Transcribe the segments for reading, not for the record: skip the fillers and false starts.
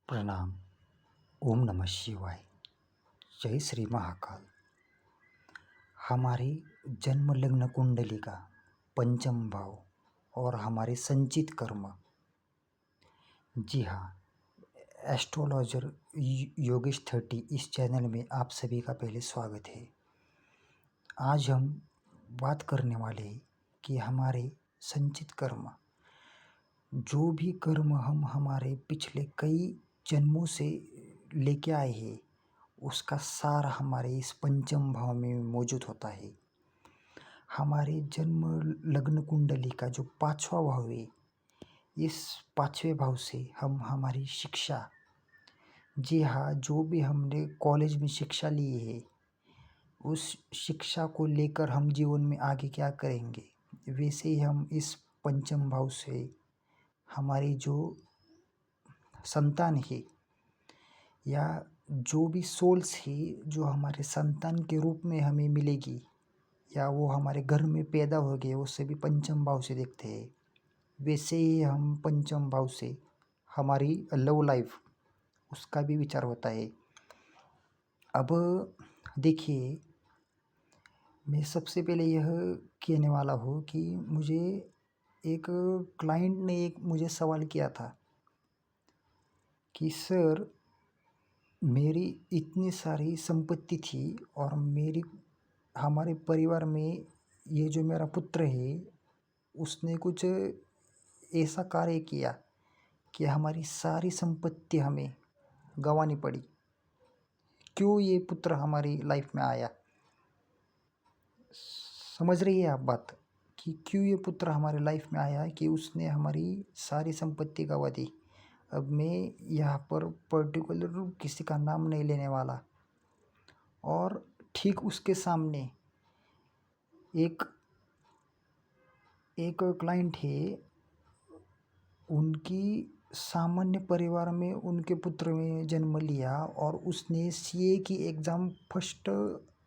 प्रणाम। ओम नमः शिवाय। जय श्री महाकाल। हमारी जन्म लग्न कुंडली का पंचम भाव और हमारे संचित कर्म। जी हाँ, एस्ट्रोलॉजर योगेश 30 इस चैनल में आप सभी का पहले स्वागत है। आज हम बात करने वाले हैं कि हमारे संचित कर्म, जो भी कर्म हम हमारे पिछले कई जन्मों से लेके आए हैं, उसका सार हमारे इस पंचम भाव में मौजूद होता है। हमारे जन्म लग्न कुंडली का जो पांचवा भाव है, इस पांचवें भाव से हम हमारी शिक्षा, जी हाँ, जो भी हमने कॉलेज में शिक्षा ली है, उस शिक्षा को लेकर हम जीवन में आगे क्या करेंगे, वैसे ही हम इस पंचम भाव से हमारी जो संतान है या जो भी सोल्स है जो हमारे संतान के रूप में हमें मिलेगी या वो हमारे घर में पैदा हो गए, वो सभी पंचम भाव से देखते हैं। वैसे ही हम पंचम भाव से हमारी लव लाइफ, उसका भी विचार होता है। अब देखिए, मैं सबसे पहले यह कहने वाला हूँ कि मुझे एक क्लाइंट ने मुझे सवाल किया था कि सर, मेरी इतनी सारी संपत्ति थी और हमारे परिवार में ये जो मेरा पुत्र है, उसने कुछ ऐसा कार्य किया कि हमारी सारी संपत्ति हमें गंवानी पड़ी। क्यों ये पुत्र हमारी लाइफ में आया? समझ रही है आप बात कि क्यों ये पुत्र हमारे लाइफ में आया कि उसने हमारी सारी संपत्ति गंवा दी। अब मैं यहाँ पर पर्टिकुलर किसी का नाम नहीं लेने वाला। और ठीक उसके सामने एक क्लाइंट है, उनकी सामान्य परिवार में उनके पुत्र ने जन्म लिया और उसने सीए की एग्ज़ाम फर्स्ट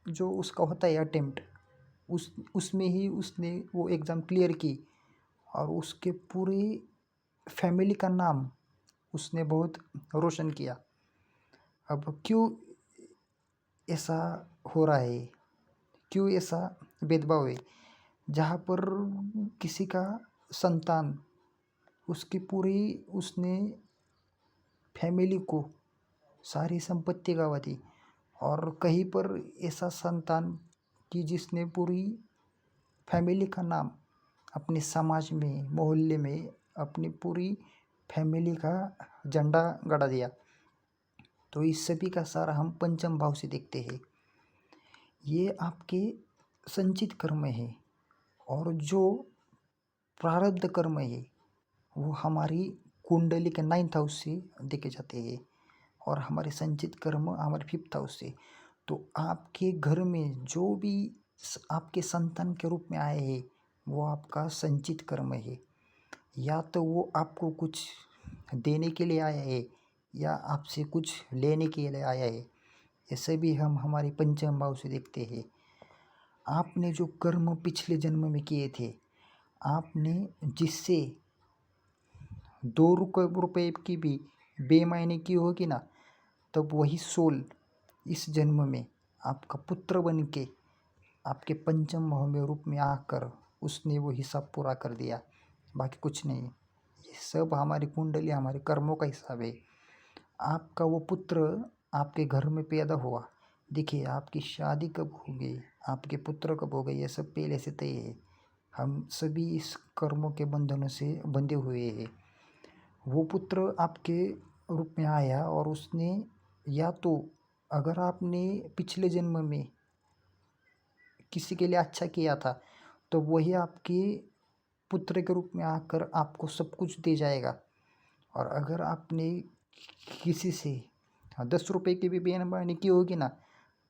जो उसका होता है अटेम्प्ट, उसमें ही उसने वो एग्ज़ाम क्लियर की और उसके पूरी फैमिली का नाम उसने बहुत रोशन किया। अब क्यों ऐसा हो रहा है, क्यों ऐसा भेदभाव है? जहाँ पर किसी का संतान उसकी पूरी उसने फैमिली को सारी संपत्ति गंवा दी, और कहीं पर ऐसा संतान कि जिसने पूरी फैमिली का नाम अपने समाज में, मोहल्ले में अपनी पूरी फैमिली का झंडा गड़ा दिया। तो इस सभी का सारा हम पंचम भाव से देखते हैं। ये आपके संचित कर्म है और जो प्रारब्ध कर्म है वो हमारी कुंडली के 9th हाउस से देखे जाते हैं और हमारे संचित कर्म हमारे 5th हाउस से। तो आपके घर में जो भी आपके संतान के रूप में आए हैं, वो आपका संचित कर्म है। या तो वो आपको कुछ देने के लिए आया है या आपसे कुछ लेने के लिए आया है। ऐसे भी हम हमारे पंचम भाव से देखते हैं। आपने जो कर्म पिछले जन्म में किए थे, आपने जिससे 2 रुपये की भी बेईमानी की होगी ना, तब वही सोल इस जन्म में आपका पुत्र बन के आपके पंचम भाव में रूप में आकर उसने वो हिसाब पूरा कर दिया। बाकी कुछ नहीं, ये सब हमारी कुंडली, हमारे कर्मों का हिसाब है। आपका वो पुत्र आपके घर में पैदा हुआ, देखिए आपकी शादी कब हो गई, आपके पुत्र कब हो गए, ये सब पहले से तय है। हम सभी इस कर्मों के बंधनों से बंधे हुए हैं। वो पुत्र आपके रूप में आया और उसने, या तो अगर आपने पिछले जन्म में किसी के लिए अच्छा किया था, तो वही आपके पुत्र के रूप में आकर आपको सब कुछ दे जाएगा। और अगर आपने किसी से 10 रुपये की भी बेईमानी की होगी ना,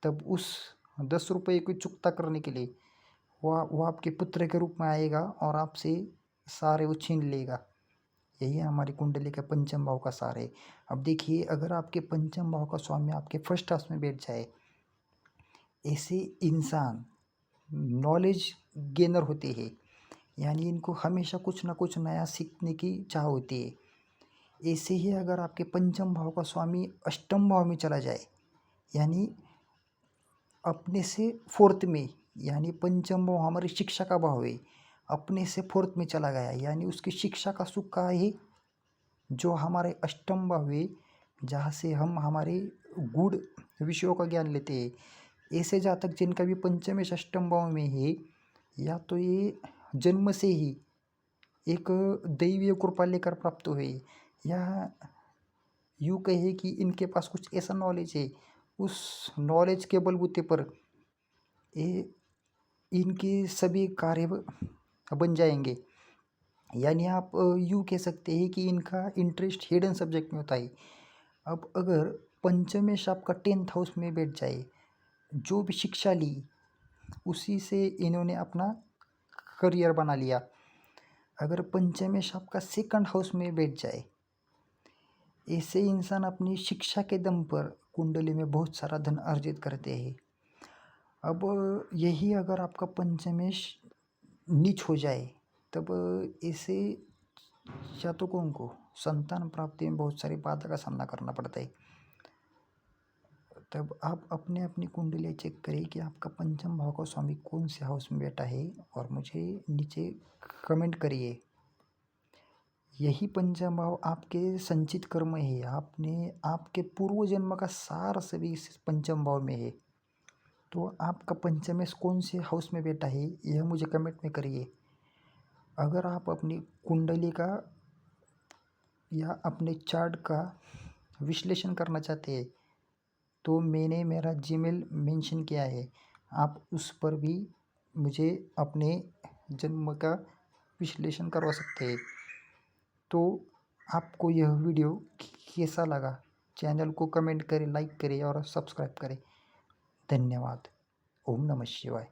तब उस 10 रुपये को चुकता करने के लिए वो आपके पुत्र के रूप में आएगा और आपसे सारे वो छीन लेगा। यही हमारी कुंडली के पंचम भाव का सार है। अब देखिए, अगर आपके पंचम भाव का स्वामी आपके फर्स्ट हाउस में बैठ जाए, ऐसे इंसान नॉलेज गेनर होते हैं, यानी इनको हमेशा कुछ ना कुछ नया सीखने की चाह होती है। ऐसे ही अगर आपके पंचम भाव का स्वामी अष्टम भाव में चला जाए, यानी अपने से फोर्थ में, यानी पंचम भाव हमारी शिक्षा का भाव है, अपने से फोर्थ में चला गया, यानी उसकी शिक्षा का सुख का है जो हमारे अष्टम भाव है, जहाँ से हम हमारे गुण विषयों का ज्ञान लेते हैं। ऐसे जातक जिनका भी पंचमेश अष्टम भाव में है, या तो ये जन्म से ही एक दैवीय कृपा लेकर प्राप्त हुए, या यूँ कहे कि इनके पास कुछ ऐसा नॉलेज है, उस नॉलेज के बलबूते पर ये इनके सभी कार्य बन जाएंगे। यानी आप यूँ कह सकते हैं कि इनका इंटरेस्ट हिडन सब्जेक्ट में होता है। अब अगर पंचमेश आपका 10th हाउस में बैठ जाए, जो भी शिक्षा ली उसी से इन्होंने अपना करियर बना लिया। अगर पंचमेश आपका 2nd हाउस में बैठ जाए, ऐसे इंसान अपनी शिक्षा के दम पर कुंडली में बहुत सारा धन अर्जित करते हैं। अब यही अगर आपका पंचमेश नीच हो जाए, तब ऐसे जातकों को संतान प्राप्ति में बहुत सारी बाधा का सामना करना पड़ता है। तब आप अपने अपनी कुंडली चेक करें कि आपका पंचम भाव का स्वामी कौन से हाउस में बैठा है, और मुझे नीचे कमेंट करिए। यही पंचम भाव आपके संचित कर्म है, आपने आपके पूर्व जन्म का सार सभी इस पंचम भाव में है। तो आपका पंचमेश कौन से हाउस में बैठा है, यह मुझे कमेंट में करिए। अगर आप अपनी कुंडली का या अपने चार्ट का विश्लेषण करना चाहते हैं, तो मैंने मेरा जीमेल मेंशन किया है, आप उस पर भी मुझे अपने जन्म का विश्लेषण करवा सकते हैं। तो आपको यह वीडियो कैसा लगा, चैनल को कमेंट करें, लाइक करें और सब्सक्राइब करें। धन्यवाद। ओम नमः शिवाय।